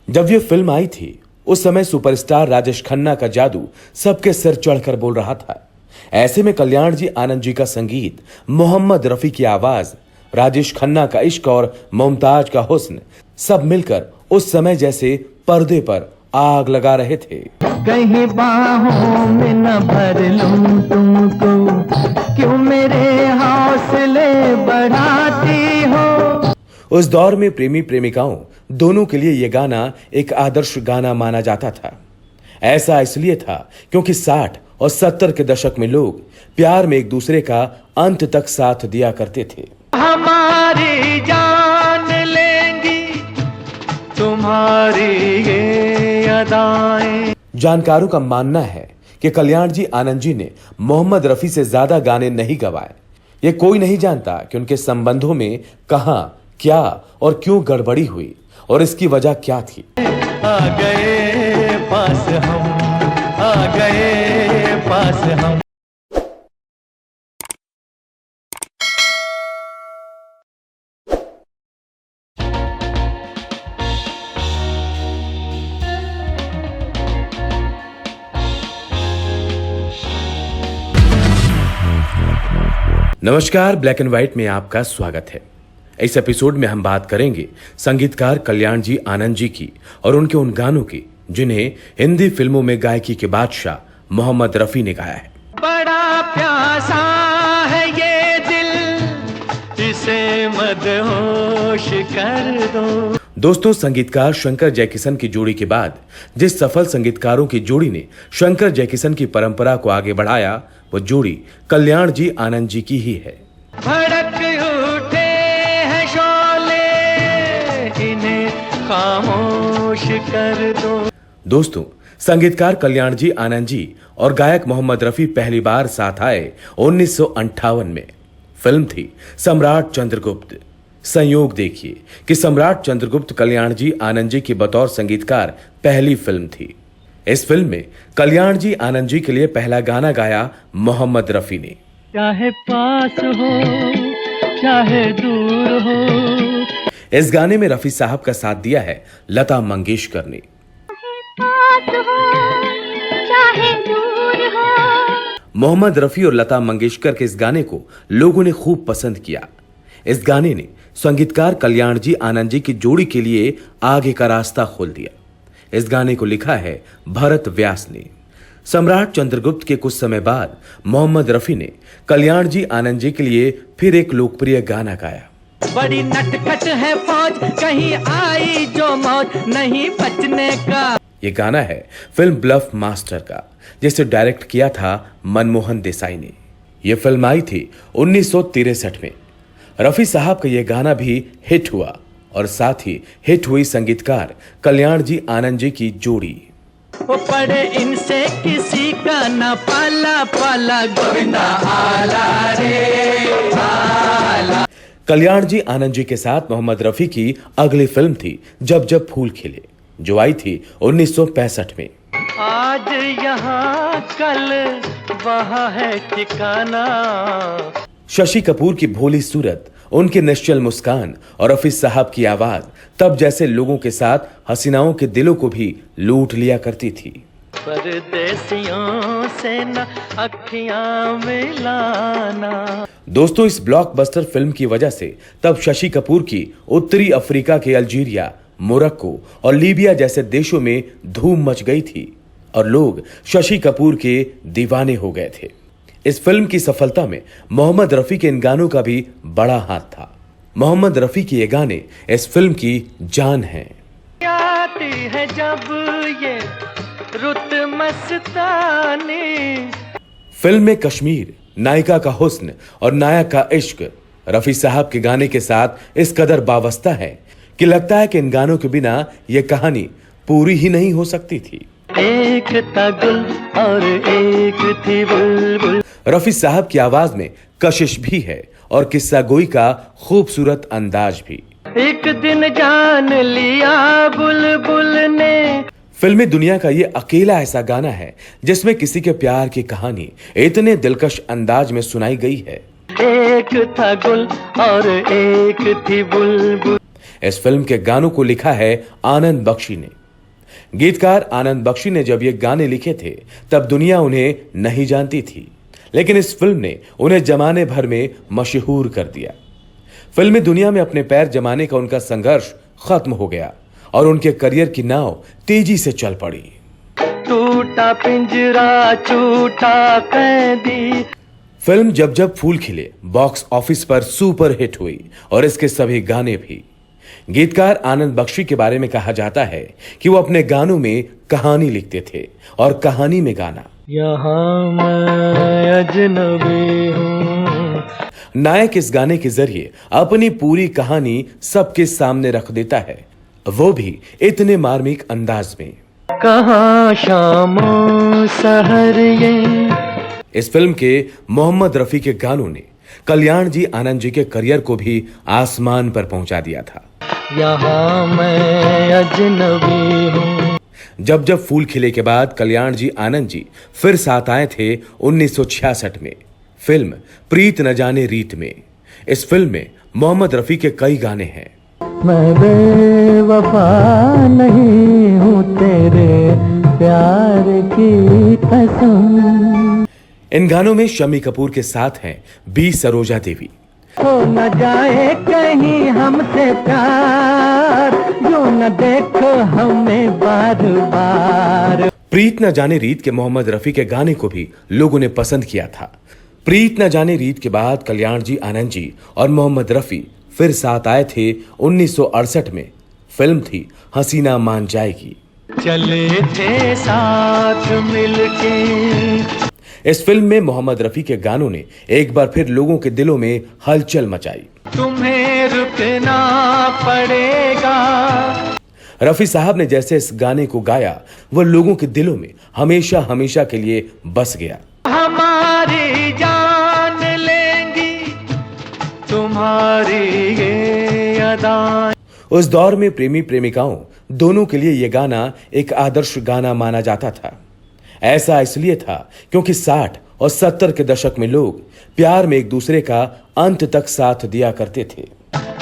जब ये फिल्म आई थी उस समय सुपरस्टार राजेश खन्ना का जादू सबके सिर चढ़कर बोल रहा था। ऐसे में कल्याण जी आनंद जी का संगीत, मोहम्मद रफी की आवाज, राजेश खन्ना का इश्क और मुमताज का हुस्न सब मिलकर उस समय जैसे पर्दे पर आग लगा रहे थे। कहीं बाहों में न भर लूं तुमको, क्यों मेरे हौसले बढ़ाती हो। उस दौर में प्रेमी प्रेमिकाओं दोनों के लिए यह गाना एक आदर्श गाना माना जाता था। ऐसा इसलिए था क्योंकि 60 और 70 के दशक में लोग प्यार में एक दूसरे का अंत तक साथ दिया करते थे। हमारी जान लेंगी तुम्हारी ये अदाएं। जानकारों का मानना है कि कल्याण जी आनंद जी ने मोहम्मद रफी से ज्यादा गाने नहीं गवाए। ये कोई नहीं जानता कि उनके संबंधों में कहां, क्या और क्यों गड़बड़ी हुई और इसकी वजह क्या थी। आ गए पास हम, आ गए पास हम। नमस्कार, ब्लैक एंड व्हाइट में आपका स्वागत है। इस एपिसोड में हम बात करेंगे संगीतकार कल्याण जी आनंद जी की और उनके उन गानों की जिन्हें हिंदी फिल्मों में गायकी के बादशाह मोहम्मद रफी ने गाया है। बड़ा प्यासा है ये दिल, इसे मदहोश कर दो। दोस्तों, संगीतकार शंकर जयकिशन की जोड़ी के बाद जिस सफल संगीतकारों की जोड़ी ने शंकर जयकिशन की परंपरा को आगे बढ़ाया, वो जोड़ी कल्याण जी आनंद जी की ही है। भड़क उठे हैं शोले, इन्हें खामोश कर दो। दोस्तों, संगीतकार कल्याण जी आनंद जी और गायक मोहम्मद रफी पहली बार साथ आए 1958 में। फिल्म थी सम्राट चंद्रगुप्त। संयोग देखिए कि सम्राट चंद्रगुप्त कल्याण जी आनंद जी की बतौर संगीतकार पहली फिल्म थी। इस फिल्म में कल्याण जी आनंद जी के लिए पहला गाना गाया मोहम्मद रफी ने। चाहे पास हो चाहे दूर हो। इस गाने में रफी साहब का साथ दिया है लता मंगेशकर ने। पास हो चाहे दूर हो। मोहम्मद रफी और लता मंगेशकर के इस गाने को लोगों ने खूब पसंद किया। इस गाने ने संगीतकार कल्याण जी आनंद जी की जोड़ी के लिए आगे का रास्ता खोल दिया। इस गाने को लिखा है भरत व्यास ने। सम्राट चंद्रगुप्त के कुछ समय बाद मोहम्मद रफी ने कल्याण जी आनंद जी के लिए फिर एक लोकप्रिय गाना गाया। बड़ी नटखट है फौज, कहीं आई जो मौज, नहीं बचने का। ये गाना है फिल्म ब्लफ मास्टर का, जिसे डायरेक्ट किया था मनमोहन देसाई ने। यह फिल्म आई थी 1963 में। रफी साहब का यह गाना भी हिट हुआ और साथ ही हिट हुई संगीतकार कल्याण जी आनंद जी की जोड़ी। वो पड़े इनसे किसी का न पाला पाला, गोविंदा आला रे आला। कल्याण जी आनंद जी के साथ मोहम्मद रफी की अगली फिल्म थी जब जब फूल खिले, जो आई थी 1965 में। आज यहाँ कल वहाँ है ठिकाना। शशि कपूर की भोली सूरत, उनकी निश्चल मुस्कान और रफी साहब की आवाज तब जैसे लोगों के साथ हसीनाओं के दिलों को भी लूट लिया करती थी। परदेसियों से न अखियां मिलाना। दोस्तों, इस ब्लॉकबस्टर फिल्म की वजह से तब शशि कपूर की उत्तरी अफ्रीका के अल्जीरिया, मोरक्को और लीबिया जैसे देशों में धूम मच गई थी और लोग शशि कपूर के दीवाने हो गए थे। इस फिल्म की सफलता में मोहम्मद रफी के इन गानों का भी बड़ा हाथ था। मोहम्मद रफी के ये गाने इस फिल्म की जान हैं। आती है जब ये रुत मस्तानी। फिल्म में कश्मीर, नायिका का हुस्न और नायक का इश्क रफी साहब के गाने के साथ इस कदर वाबस्ता है कि लगता है कि इन गानों के बिना यह कहानी पूरी ही नहीं हो सकती थी। एक था गुल और एक थी बुलबुल। रफी साहब की आवाज में कशिश भी है और किस्सा गोई का खूबसूरत अंदाज भी। एक दिन जान लिया बुलबुल ने। फिल्मी दुनिया का ये अकेला ऐसा गाना है जिसमें किसी के प्यार की कहानी इतने दिलकश अंदाज में सुनाई गई है। एक था गुल और एक थी बुलबुल। इस फिल्म के गानों को लिखा है आनंद बख्शी ने। गीतकार आनंद बख्शी ने जब ये गाने लिखे थे तब दुनिया उन्हें नहीं जानती थी, लेकिन इस फिल्म ने उन्हें जमाने भर में मशहूर कर दिया। फिल्मी दुनिया में अपने पैर जमाने का उनका संघर्ष खत्म हो गया और उनके करियर की नाव तेजी से चल पड़ी। टूटा पिंजरा टूटा कैदी। फिल्म जब जब फूल खिले बॉक्स ऑफिस पर सुपर हिट हुई और इसके सभी गाने भी। गीतकार आनंद बख्शी के बारे में कहा जाता है कि वो अपने गानों में कहानी लिखते थे और कहानी में गाना यहाँ मैं अजनबी हूँ। नायक इस गाने के जरिए अपनी पूरी कहानी सबके सामने रख देता है, वो भी इतने मार्मिक अंदाज में। कहाँ शामों सहर ये। इस फिल्म के मोहम्मद रफी के गानों ने कल्याण जी आनंद जी के करियर को भी आसमान पर पहुंचा दिया था। यहाँ मैं अजनबी हूँ। जब जब फूल खिले के बाद कल्याण जी आनंद जी फिर साथ आए थे 1966 में फिल्म प्रीत न जाने रीत में। इस फिल्म में मोहम्मद रफी के कई गाने हैं। मैं बेवफा नहीं हूँ तेरे प्यार की कसम। इन गानों में शम्मी कपूर के साथ हैं बी सरोजा देवी। हो न जाए कहीं हमसे प्यार, जो न देखो हमें बार बार। प्रीत न जाने रीत के मोहम्मद रफी के गाने को भी लोगों ने पसंद किया था। प्रीत न जाने रीत के बाद कल्याण जी आनंद जी और मोहम्मद रफी फिर साथ आए थे 1968 में। फिल्म थी हसीना मान जाएगी। चले थे साथ मिलके। इस फिल्म में मोहम्मद रफी के गानों ने एक बार फिर लोगों के दिलों में हलचल मचाई। तुम्हें रुकना पड़ेगा। रफी साहब ने जैसे इस गाने को गाया वह लोगों के दिलों में हमेशा हमेशा के लिए बस गया। हमारी जान लेंगी तुम्हारी ये अदाएं। उस दौर में प्रेमी प्रेमिकाओं दोनों के लिए यह गाना एक आदर्श गाना माना जाता था। ऐसा इसलिए था क्योंकि 60 और 70 के दशक में लोग प्यार में एक दूसरे का अंत तक साथ दिया करते थे।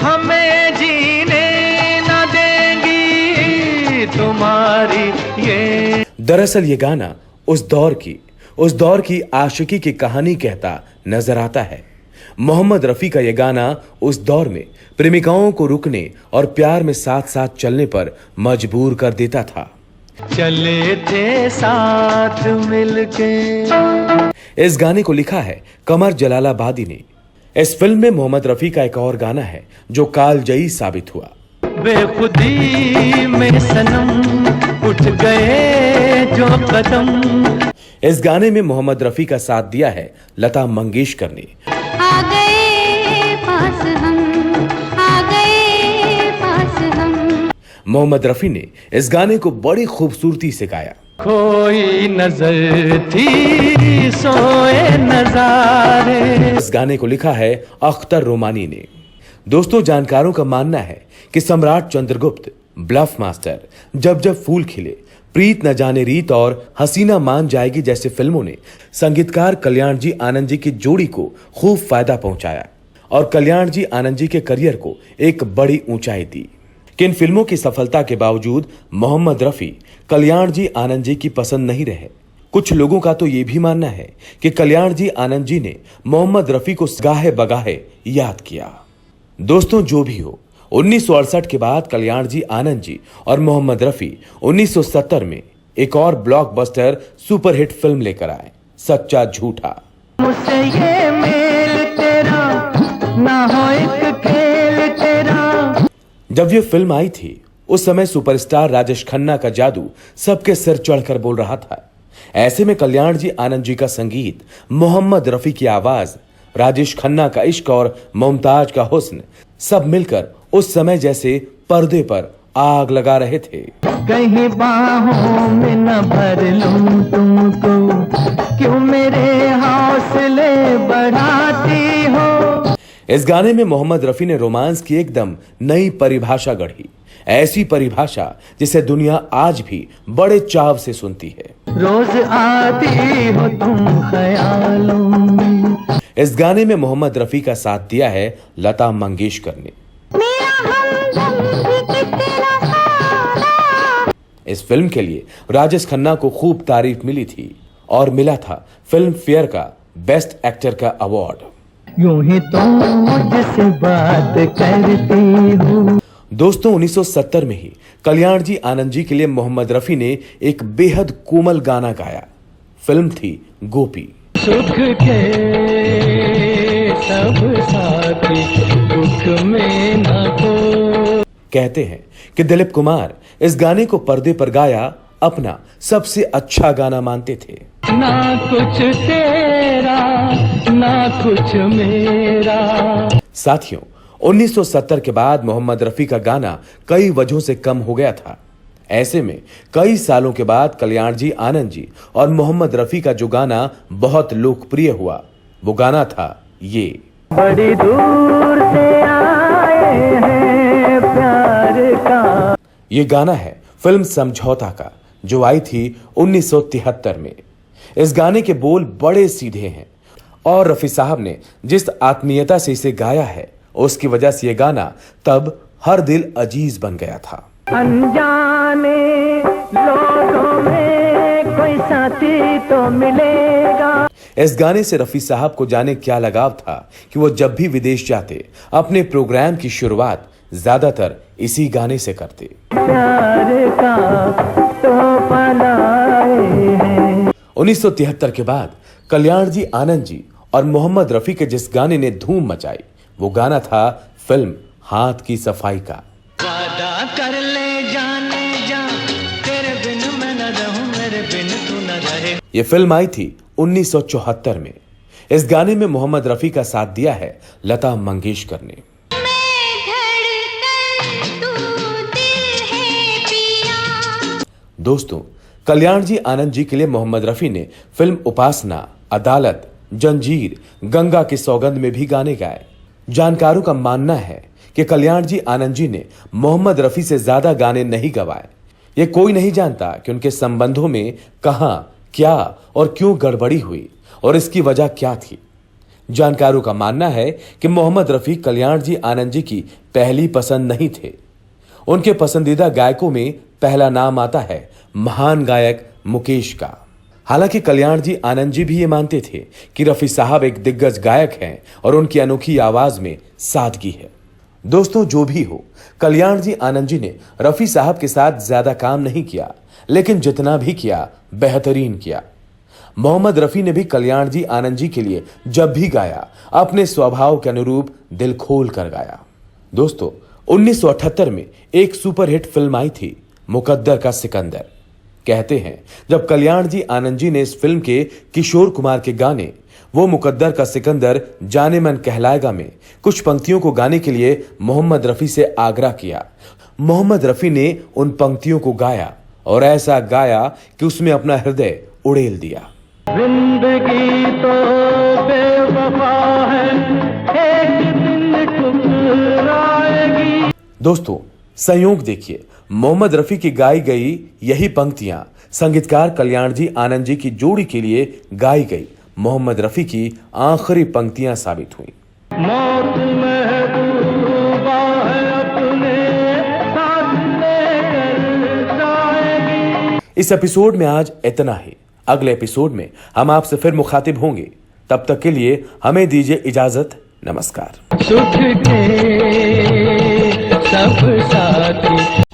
हमें जीने न देंगी तुम्हारी ये। दरअसल ये गाना उस दौर की आशिकी की कहानी कहता नजर आता है। मोहम्मद रफी का यह गाना उस दौर में प्रेमिकाओं को रुकने और प्यार में साथ साथ चलने पर मजबूर कर देता था। चले थे साथ मिलके। इस गाने को लिखा है कमर जलालाबादी ने। इस फिल्म में मोहम्मद रफी का एक और गाना है जो कालजयी साबित हुआ। बेखुदी में सनम उठ गए जो कदम। इस गाने में मोहम्मद रफी का साथ दिया है लता मंगेशकर ने। आ गए पास हम, आ गए पास हम। मोहम्मद रफी ने इस गाने को बड़ी खूबसूरती से गाया। कोई नजर थी सोए नजारे। इस गाने को लिखा है अख्तर रोमानी ने। दोस्तों, जानकारों का मानना है कि सम्राट चंद्रगुप्त, ब्लफ मास्टर, जब जब फूल खिले, प्रीत न जाने रीत और हसीना मान जाएगी जैसे फिल्मों ने संगीतकार कल्याण जी आनंद जी की जोड़ी को खूब फायदा पहुंचाया और कल्याण जी आनंद जी के करियर को एक बड़ी ऊंचाई दी। किन फिल्मों की सफलता के बावजूद मोहम्मद रफी कल्याण जी आनंद जी की पसंद नहीं रहे। कुछ लोगों का तो यह भी मानना है कि कल्याण जी आनंद जी ने मोहम्मद रफी को गाहे बगाहे याद किया। दोस्तों, जो भी हो, 1968 के बाद कल्याण जी आनंद जी और मोहम्मद रफी 1970 में एक और ब्लॉकबस्टर सुपरहिट फिल्म लेकर आए, सच्चा झूठा। मुझसे ये मेल तेरा ना हो एक खेल तेरा। जब ये फिल्म आई थी उस समय सुपरस्टार राजेश खन्ना का जादू सबके सिर चढ़कर बोल रहा था। ऐसे में कल्याण जी आनंद जी का संगीत, मोहम्मद रफी की आवाज, राजेश खन्ना का इश्क और मुमताज का हुस्न सब मिलकर उस समय जैसे पर्दे पर आग लगा रहे थे। कहीं बाहों में न भर लूं तुमको, क्यों मेरे हौसले बढ़ाती हो। इस गाने में मोहम्मद रफी ने रोमांस की एकदम नई परिभाषा गढ़ी, ऐसी परिभाषा जिसे दुनिया आज भी बड़े चाव से सुनती है। रोज आती हो तुम ख्यालों में। इस गाने में मोहम्मद रफी का साथ दिया है लता मंगेशकर ने। इस फिल्म के लिए राजेश खन्ना को खूब तारीफ मिली थी और मिला था फिल्म फेयर का बेस्ट एक्टर का अवार्ड। यूं ही तो मुझसे बात करती हूँ। दोस्तों 1970 में ही कल्याण जी आनंद जी के लिए मोहम्मद रफी ने एक बेहद कोमल गाना गाया। फिल्म थी गोपी। सुख के सब साथी दुख में ना को। कहते हैं कि दिलीप कुमार इस गाने को पर्दे पर गाया अपना सबसे अच्छा गाना मानते थे। ना कुछ तेरा ना कुछ मेरा। साथियों 1970 के बाद मोहम्मद रफी का गाना कई वजहों से कम हो गया था। ऐसे में कई सालों के बाद कल्याण जी आनंद जी और मोहम्मद रफी का जो गाना बहुत लोकप्रिय हुआ वो गाना था ये। बड़ी दूर से आए हैं प्यार का। ये गाना है फिल्म समझौता का जो आई थी 1973 में। इस गाने के बोल बड़े सीधे हैं और रफी साहब ने जिस आत्मीयता से इसे गाया है उसकी वजह से ये गाना तब हर दिल अजीज बन गया था। अनजाने लोगों में कोई साथी तो मिलेगा। इस गाने से रफी साहब को जाने क्या लगाव था कि वो जब भी विदेश जाते अपने प्रोग्राम की शुरुआत ज्यादातर इसी गाने से करते। प्यार का तो पलाए हैं। 1973 के बाद कल्याण जी आनंद जी और मोहम्मद रफी के जिस गाने ने धूम मचाई वो गाना था फिल्म हाथ की सफाई का। वादा कर ले जाने जा, तेरे बिन मैं न रहूं, मेरे बिन तू न रहे। ये फिल्म आई थी 1974 में। इस गाने में मोहम्मद रफी का साथ दिया है लता मंगेशकर ने। दोस्तों कल्याण जी आनंद जी के लिए मोहम्मद रफी ने फिल्म उपासना, अदालत, जंजीर, गंगा की सौगंध में भी गाने गाए। जानकारों का मानना है कि कल्याण जी आनंद जी ने मोहम्मद रफी से ज्यादा गाने नहीं गवाए। ये कोई नहीं जानता कि उनके संबंधों में कहां, क्या और क्यों गड़बड़ी हुई और इसकी वजह क्या थी। जानकारों का मानना है कि मोहम्मद रफी कल्याण जी आनंद जी की पहली पसंद नहीं थे। उनके पसंदीदा गायकों में पहला नाम आता है महान गायक मुकेश का। हालांकि कल्याण जी आनंद जी भी ये मानते थे कि रफी साहब एक दिग्गज गायक हैं और उनकी अनोखी आवाज में सादगी है। दोस्तों जो भी हो, कल्याण जी आनंद जी ने रफी साहब के साथ ज्यादा काम नहीं किया, लेकिन जितना भी किया बेहतरीन किया। मोहम्मद रफी ने भी कल्याण जी आनंद जी के लिए जब भी गाया अपने स्वभाव के अनुरूप दिल खोल कर गाया। दोस्तों 1978 में एक सुपरहिट फिल्म आई थी मुकद्दर का सिकंदर। कहते हैं जब कल्याण जी आनंद जी ने इस फिल्म के किशोर कुमार के गाने वो मुकद्दर का सिकंदर जाने मन कहलाएगा में कुछ पंक्तियों को गाने के लिए मोहम्मद रफी से आग्रह किया। मोहम्मद रफी ने उन पंक्तियों को गाया और ऐसा गाया कि उसमें अपना हृदय उड़ेल दिया। जिंदगी तो बेवफा है, एक दिन ठुकराएगी। दोस्तों संयोग देखिए, मोहम्मद रफी की गाई गई यही पंक्तियां संगीतकार कल्याण जी आनंद जी की जोड़ी के लिए गाई गई मोहम्मद रफी की आखिरी पंक्तियां साबित हुई। मौत महबूबा है, अपने साथ लेकर जाएगी। इस एपिसोड में आज इतना ही। अगले एपिसोड में हम आपसे फिर मुखातिब होंगे। तब तक के लिए हमें दीजिए इजाजत। नमस्कार। सुख के सब साथी